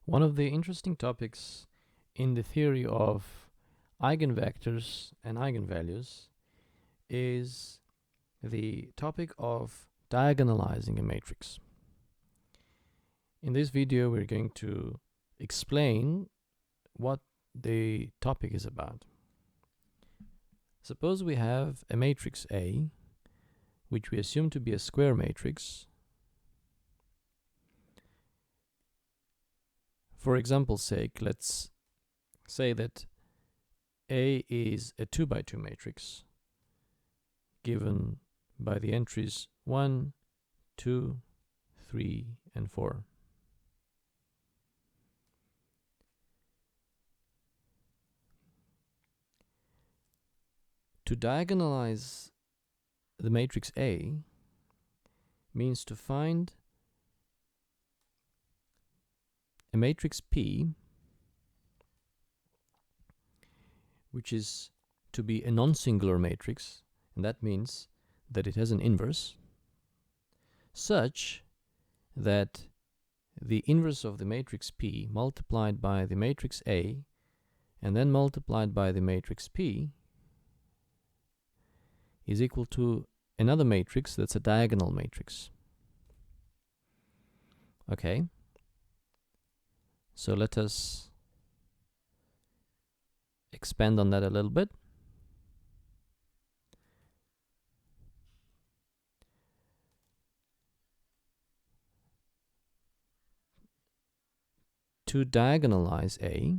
One of the interesting topics in the theory of eigenvectors and eigenvalues is the topic of diagonalizing a matrix. In this video, we're going to explain what the topic is about. Suppose we have a matrix A, which we assume to be a square matrix. For example's sake, let's say that A is a 2 by 2 matrix given by the entries 1, 2, 3, and 4. To diagonalize the matrix A means to find a matrix P, which is to be a non-singular matrix, and that means that it has an inverse, such that the inverse of the matrix P multiplied by the matrix A and then multiplied by the matrix P is equal to another matrix that's a diagonal matrix. Okay, so let us expand on that a little bit. To diagonalize A,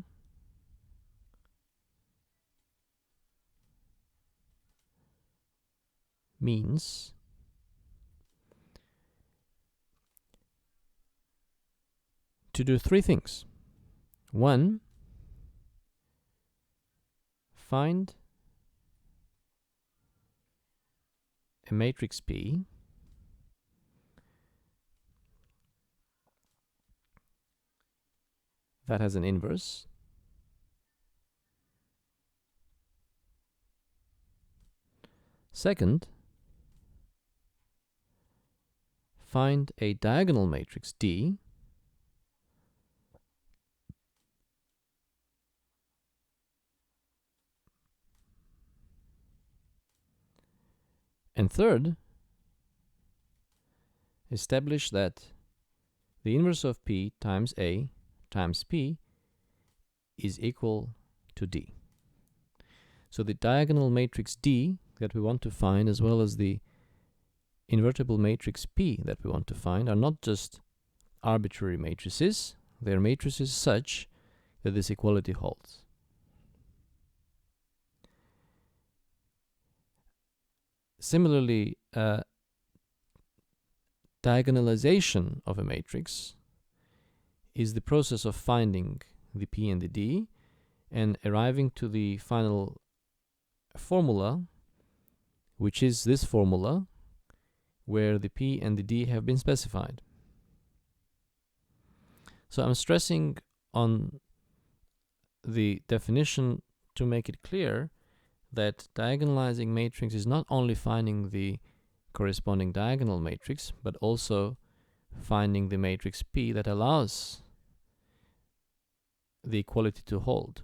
means to do three things. One, find a matrix P that has an inverse. Second, find a diagonal matrix D and third, establish that the inverse of P times A times P is equal to D. So the diagonal matrix D that we want to find, as well as the invertible matrix P that we want to find, are not just arbitrary matrices, they're matrices such that this equality holds. Similarly, diagonalization of a matrix is the process of finding the P and the D and arriving to the final formula, which is this formula where the P and the D have been specified. So I'm stressing on the definition to make it clear that diagonalizing matrix is not only finding the corresponding diagonal matrix, but also finding the matrix P that allows the equality to hold.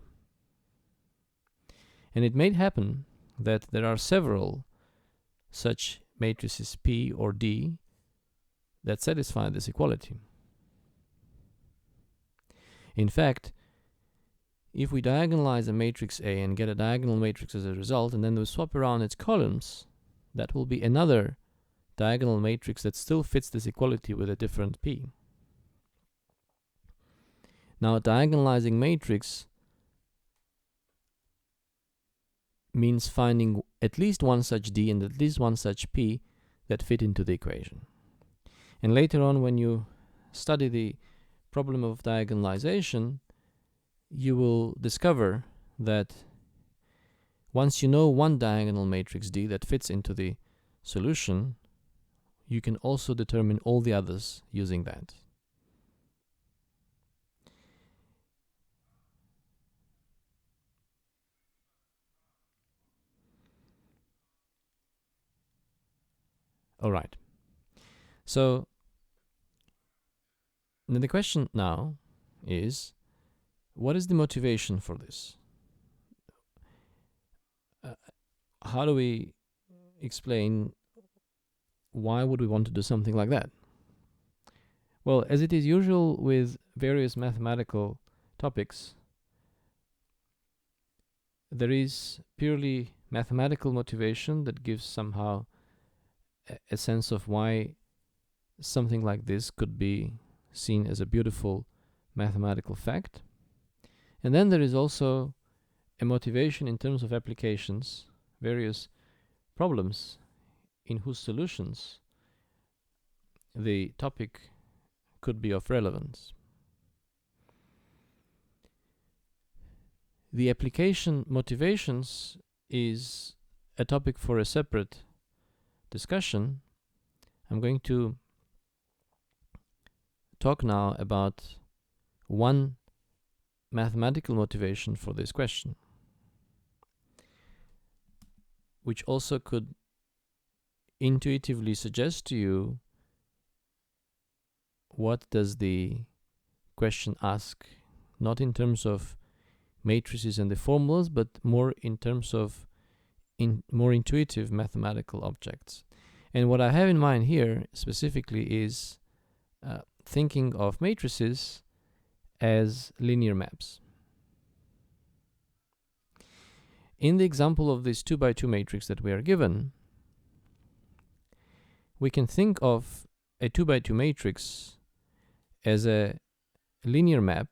And it may happen that there are several such matrices P or D that satisfy this equality. In fact, if we diagonalize a matrix A and get a diagonal matrix as a result, and then we swap around its columns, that will be another diagonal matrix that still fits this equality with a different P. Now, a diagonalizing matrix means finding at least one such D and at least one such P that fit into the equation. And later on, when you study the problem of diagonalization, you will discover that once you know one diagonal matrix D that fits into the solution, you can also determine all the others using that. All right. So then the question now is, what is the motivation for this? How do we explain why would we want to do something like that? Well, as it is usual with various mathematical topics, there is purely mathematical motivation that gives somehow a sense of why something like this could be seen as a beautiful mathematical fact. And then there is also a motivation in terms of applications, various problems in whose solutions the topic could be of relevance. The application motivations is a topic for a separate discussion. I'm going to talk now about one mathematical motivation for this question, which also could intuitively suggest to you what does the question ask, not in terms of matrices and the formulas, but more in terms of more intuitive mathematical objects. And what I have in mind here specifically is thinking of matrices as linear maps. In the example of this 2 by 2 matrix that we are given, we can think of a 2 by 2 matrix as a linear map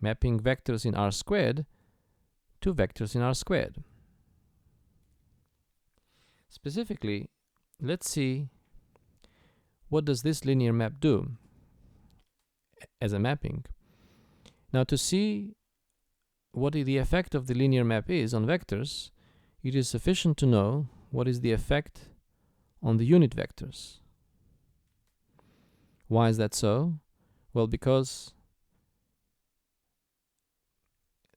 mapping vectors in R squared to vectors in R squared. Specifically, let's see what does this linear map do as a mapping. Now, to see what the effect of the linear map is on vectors, it is sufficient to know what is the effect on the unit vectors. Why is that so? Well, because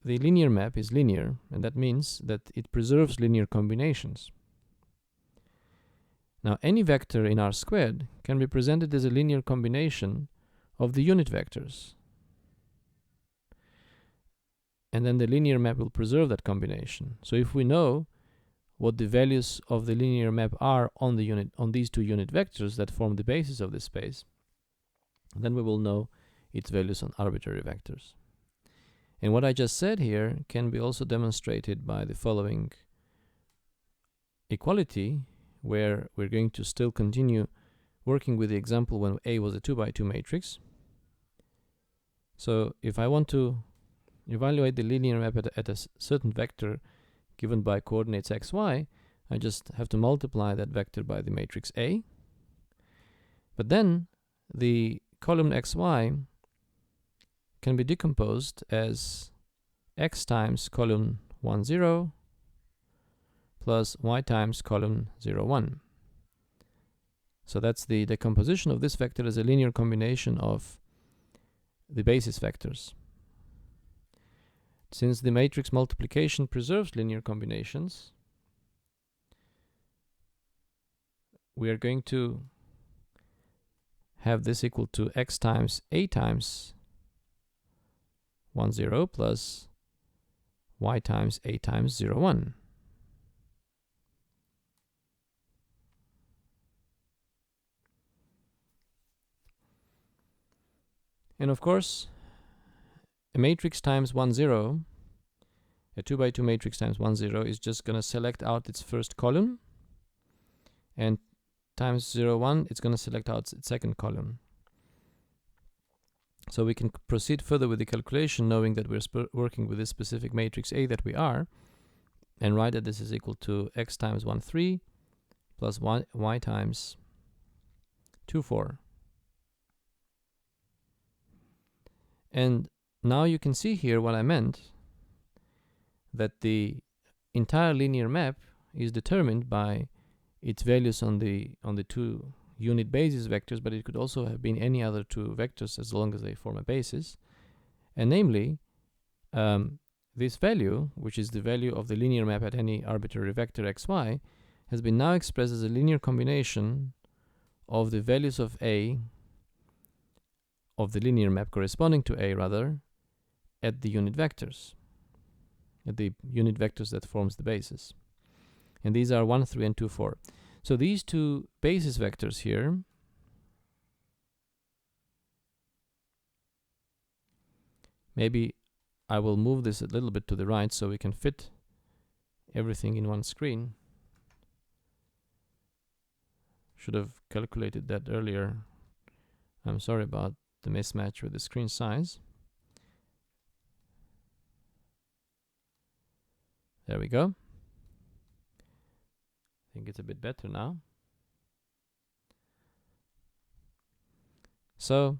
the linear map is linear, and that means that it preserves linear combinations. Now, any vector in R squared can be presented as a linear combination of the unit vectors. And then the linear map will preserve that combination. So if we know what the values of the linear map are on these two unit vectors that form the basis of this space, then we will know its values on arbitrary vectors. And what I just said here can be also demonstrated by the following equality, where we're going to still continue working with the example when A was a 2 by 2 matrix. So if I want to evaluate the linear map at a certain vector given by coordinates x, y, I just have to multiply that vector by the matrix A. But then the column xy can be decomposed as x times column 1, 0 plus y times column 0, 1. So that's the decomposition of this vector as a linear combination of the basis vectors. Since the matrix multiplication preserves linear combinations, we are going to have this equal to x times a times 1, 0 plus y times a times 0, 1. And of course, a matrix times 1, 0, a 2 by 2 matrix times 1, 0 is just going to select out its first column, and times 0, 1, it's going to select out its second column. So we can proceed further with the calculation, knowing that we're working with this specific matrix A that we are, and write that this is equal to x times 1, 3 plus y times 2, 4. And now you can see here what I meant, that the entire linear map is determined by its values on the two unit basis vectors, but it could also have been any other two vectors as long as they form a basis. And namely, this value, which is the value of the linear map at any arbitrary vector xy, has been now expressed as a linear combination of the values of A of the linear map corresponding to A rather at the unit vectors, that forms the basis. And these are 1, 3, and 2, 4. So these two basis vectors here maybe I will move this a little bit to the right so we can fit everything in one screen. Should have calculated that earlier. I'm sorry about the mismatch with the screen size. There we go. I think it's a bit better now. So,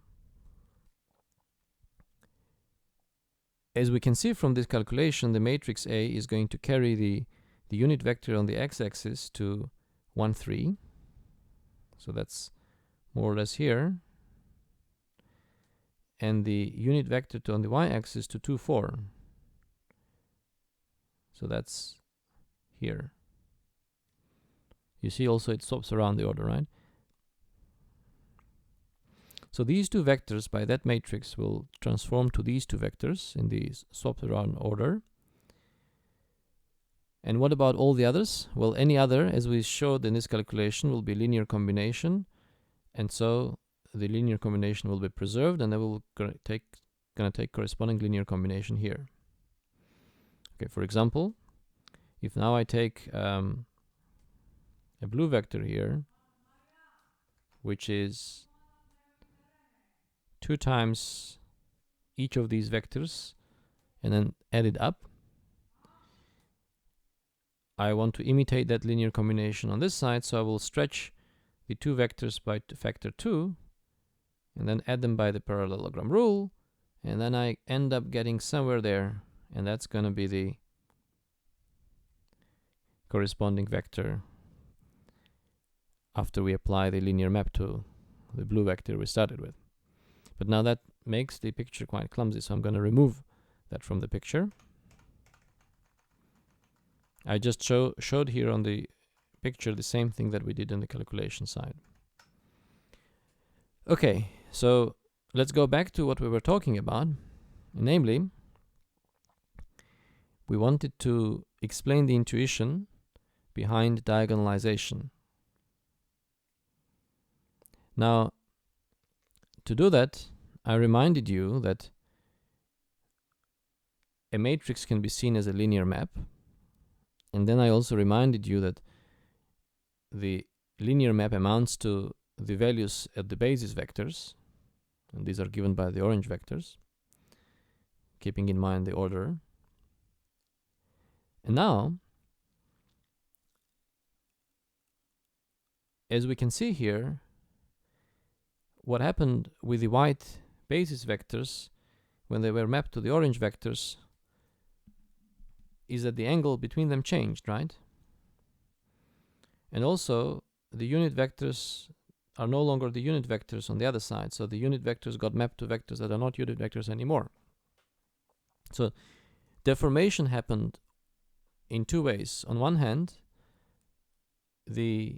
as we can see from this calculation, the matrix A is going to carry the unit vector on the x-axis to 1, 3. So that's more or less here. And the unit vector on the y-axis to 2, 4. So that's here. You see also it swaps around the order, right? So these two vectors by that matrix will transform to these two vectors in the swapped around order. And what about all the others? Well, any other, as we showed in this calculation, will be linear combination. And so the linear combination will be preserved, and then we'll gonna take corresponding linear combination here. Okay, for example, if now I take a blue vector here, which is 2 times each of these vectors, and then add it up, I want to imitate that linear combination on this side, so I will stretch the 2 vectors by factor 2, and then add them by the parallelogram rule, and then I end up getting somewhere there, and that's going to be the corresponding vector after we apply the linear map to the blue vector we started with. But now that makes the picture quite clumsy, so I'm going to remove that from the picture. I just showed here on the picture the same thing that we did on the calculation side. Okay, so let's go back to what we were talking about. Namely, we wanted to explain the intuition behind diagonalization. Now, to do that, I reminded you that a matrix can be seen as a linear map. And then I also reminded you that the linear map amounts to the values at the basis vectors. And these are given by the orange vectors, keeping in mind the order. And now, as we can see here, what happened with the white basis vectors when they were mapped to the orange vectors is that the angle between them changed, right? And also, the unit vectors are no longer the unit vectors on the other side, so the unit vectors got mapped to vectors that are not unit vectors anymore. So, deformation happened in 2 ways. On one hand, the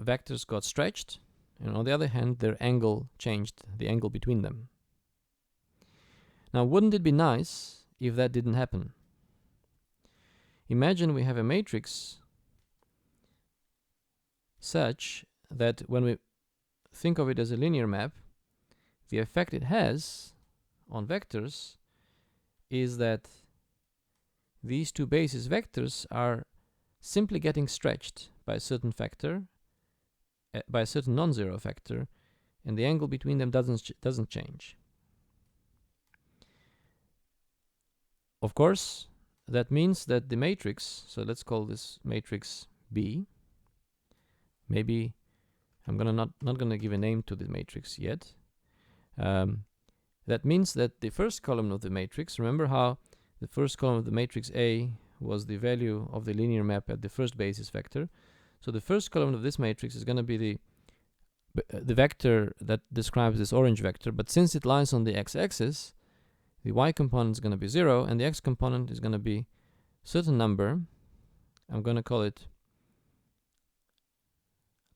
vectors got stretched, and on the other hand, their angle changed, the angle between them. Now, wouldn't it be nice if that didn't happen? Imagine we have a matrix such that when we think of it as a linear map, the effect it has on vectors is that these 2 basis vectors are simply getting stretched by a certain factor, by a certain non-zero factor, and the angle between them doesn't change. Of course, that means that the matrix, so let's call this matrix B. Maybe I'm not gonna give a name to the matrix yet. That means that the first column of the matrix, remember how the first column of the matrix A was the value of the linear map at the first basis vector. So the first column of this matrix is going to be the vector that describes this orange vector, but since it lies on the x-axis, the y component is going to be 0, and the x component is going to be a certain number. I'm going to call it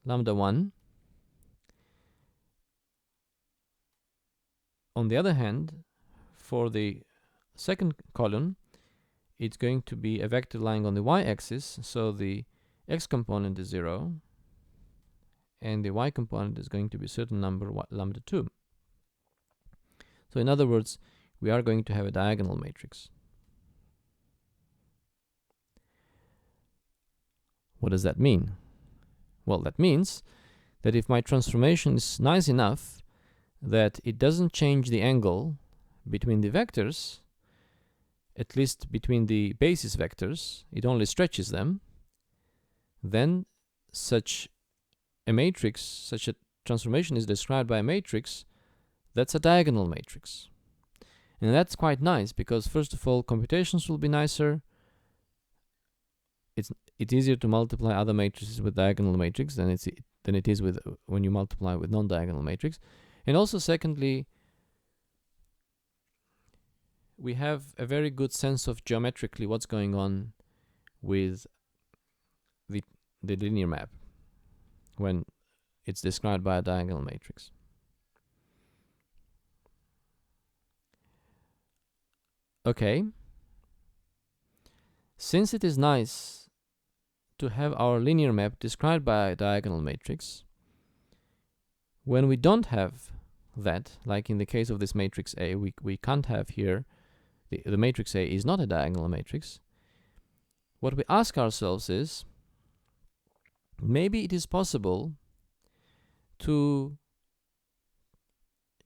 lambda 1. on the other hand, for the second column, it's going to be a vector lying on the y-axis, so the x component is 0, and the y component is going to be a certain number, lambda 2. So in other words, we are going to have a diagonal matrix. What does that mean? Well, that means that if my transformation is nice enough that it doesn't change the angle between the vectors, at least between the basis vectors, it only stretches them, then such a matrix, such a transformation is described by a matrix that's a diagonal matrix. And that's quite nice because, first of all, computations will be nicer. It's easier to multiply other matrices with diagonal matrix than it is with when you multiply with non-diagonal matrix. And also, secondly, we have a very good sense of geometrically what's going on with the linear map when it's described by a diagonal matrix. Okay. Since it is nice to have our linear map described by a diagonal matrix, when we don't have that, like in the case of this matrix A, we can't have here, the matrix A is not a diagonal matrix. What we ask ourselves is, maybe it is possible to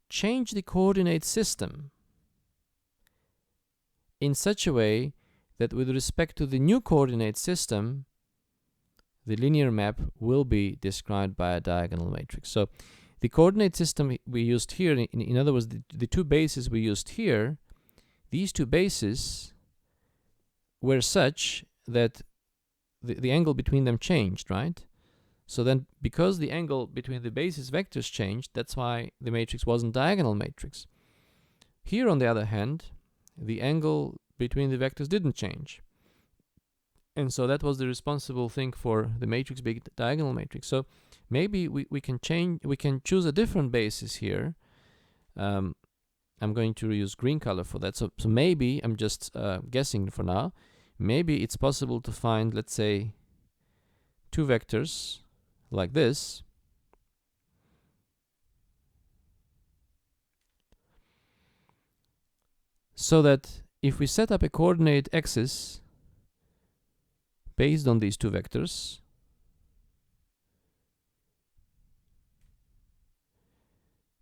change the coordinate system in such a way that with respect to the new coordinate system, the linear map will be described by a diagonal matrix. So the coordinate system we used here, in other words, the two bases we used here, these two bases were such that the angle between them changed, right? So then, because the angle between the basis vectors changed, that's why the matrix wasn't diagonal matrix. Here, on the other hand, the angle between the vectors didn't change. And so that was the responsible thing for the matrix being diagonal matrix. So maybe we can choose a different basis here. I'm going to use green color for that. So maybe, I'm just guessing for now, maybe it's possible to find, let's say, two vectors like this. So that if we set up a coordinate axis based on these two vectors,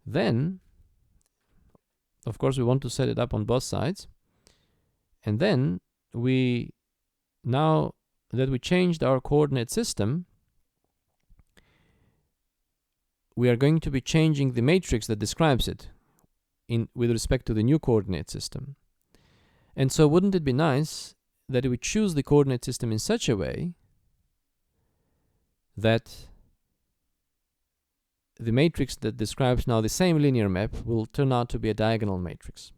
then, of course, we want to set it up on both sides. And then now that we changed our coordinate system, we are going to be changing the matrix that describes it with respect to the new coordinate system. And so wouldn't it be nice that we choose the coordinate system in such a way that the matrix that describes now the same linear map will turn out to be a diagonal matrix?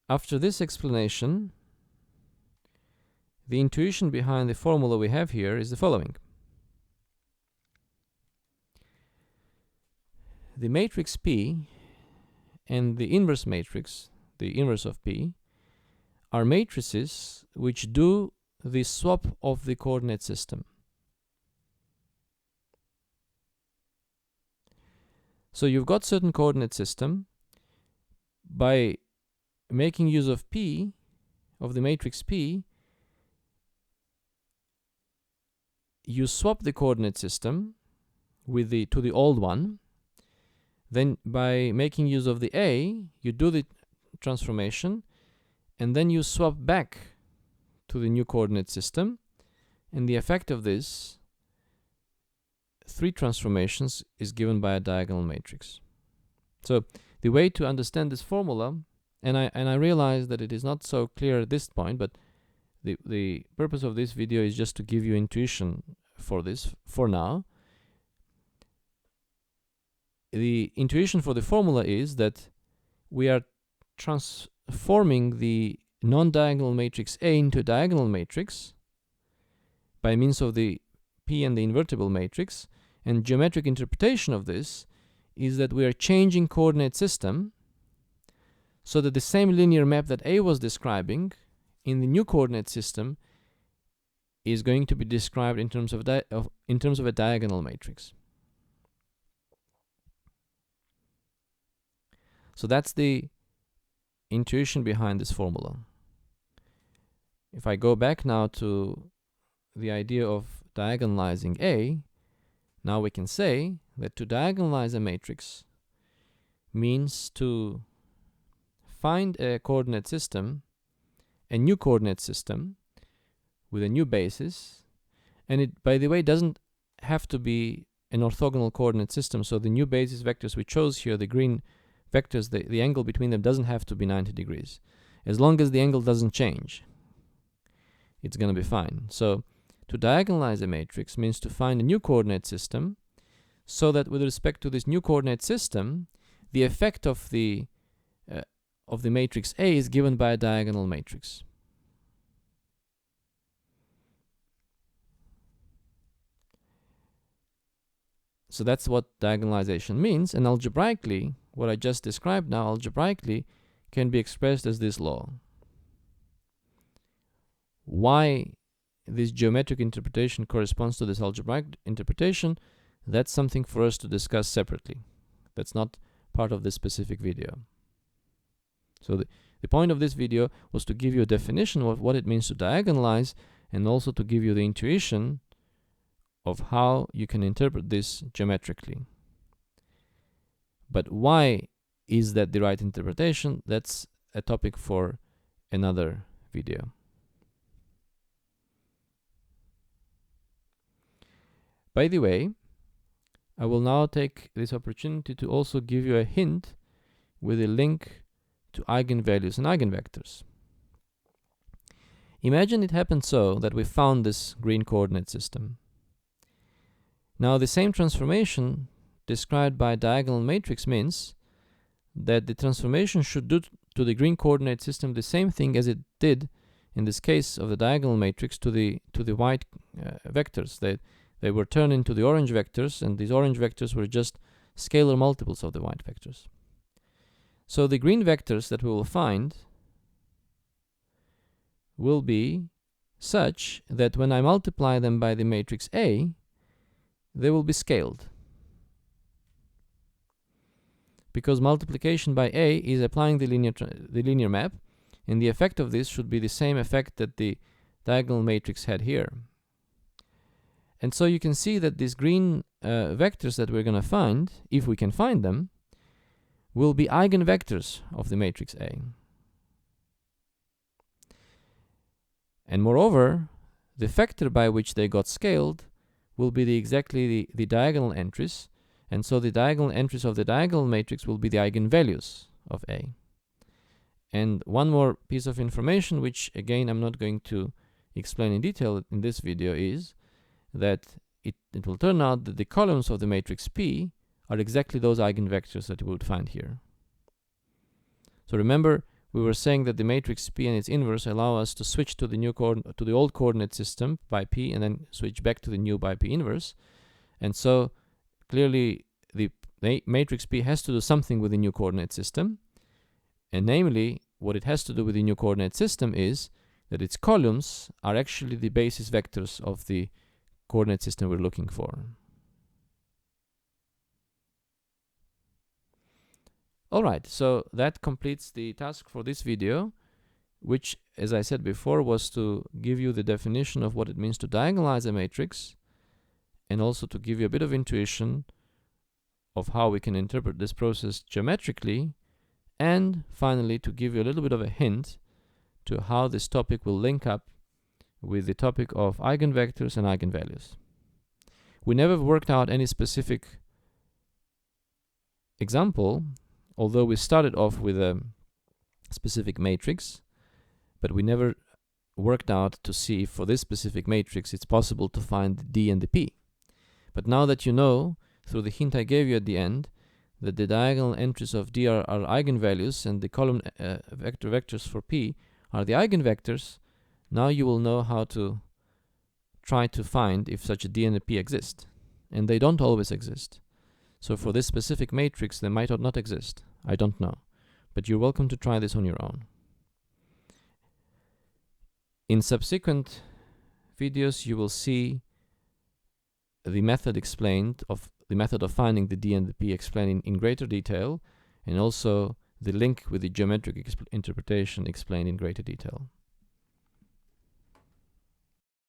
After this explanation, the intuition behind the formula we have here is the following. The matrix P and the inverse matrix, the inverse of P, are matrices which do the swap of the coordinate system. So you've got certain coordinate system. By making use of P, of the matrix P, you swap the coordinate system to the old one. Then by making use of the A, you do the transformation, and then you swap back to the new coordinate system. And the effect of this, three transformations, is given by a diagonal matrix. So the way to understand this formula, and I realize that it is not so clear at this point, but the purpose of this video is just to give you intuition for this for now. The intuition for the formula is that we are transforming the non-diagonal matrix A into a diagonal matrix by means of the P and the invertible matrix, and geometric interpretation of this is that we are changing coordinate system so that the same linear map that A was describing in the new coordinate system is going to be described in terms of a diagonal matrix. So that's the intuition behind this formula. If I go back now to the idea of diagonalizing A, now we can say that to diagonalize a matrix means to find a coordinate system, a new coordinate system with a new basis, and it, by the way, doesn't have to be an orthogonal coordinate system. So the new basis vectors we chose here, the green vectors, the angle between them doesn't have to be 90 degrees. As long as the angle doesn't change, it's going to be fine. So to diagonalize a matrix means to find a new coordinate system so that with respect to this new coordinate system, the effect of the matrix A is given by a diagonal matrix. So that's what diagonalization means, and algebraically, what I just described now, algebraically, can be expressed as this law. Why this geometric interpretation corresponds to this algebraic interpretation, that's something for us to discuss separately. That's not part of this specific video. So the point of this video was to give you a definition of what it means to diagonalize, and also to give you the intuition of how you can interpret this geometrically. But why is that the right interpretation? That's a topic for another video. By the way, I will now take this opportunity to also give you a hint with a link to eigenvalues and eigenvectors. Imagine it happened so that we found this green coordinate system. Now the same transformation described by a diagonal matrix means that the transformation should do to the green coordinate system the same thing as it did in this case of the diagonal matrix to the white vectors. They were turned into the orange vectors, and these orange vectors were just scalar multiples of the white vectors. So the green vectors that we will find will be such that when I multiply them by the matrix A, they will be scaled. Because multiplication by A is applying the linear map, and the effect of this should be the same effect that the diagonal matrix had here. And so you can see that these green vectors that we're going to find, if we can find them, will be eigenvectors of the matrix A. And moreover, the factor by which they got scaled will be exactly the diagonal entries, and so the diagonal entries of the diagonal matrix will be the eigenvalues of A. And one more piece of information, which again I'm not going to explain in detail in this video, is that it will turn out that the columns of the matrix P are exactly those eigenvectors that we would find here. So remember, we were saying that the matrix P and its inverse allow us to switch to the old coordinate system by P and then switch back to the new by P inverse. And so clearly the matrix P has to do something with the new coordinate system, and namely what it has to do with the new coordinate system is that its columns are actually the basis vectors of the coordinate system we're looking for. Alright, so that completes the task for this video, which, as I said before, was to give you the definition of what it means to diagonalize a matrix, and also to give you a bit of intuition of how we can interpret this process geometrically, and finally to give you a little bit of a hint to how this topic will link up with the topic of eigenvectors and eigenvalues. We never worked out any specific example, although we started off with a specific matrix, but we never worked out to see if for this specific matrix it's possible to find the D and the P. But now that you know, through the hint I gave you at the end, that the diagonal entries of D are eigenvalues and the column vectors for P are the eigenvectors, now you will know how to try to find if such a D and a P exist. And they don't always exist. So for this specific matrix, they might or not exist. I don't know. But you're welcome to try this on your own. In subsequent videos, you will see the method explained of the method of finding the D and the P explained in greater detail, and also the link with the geometric interpretation explained in greater detail.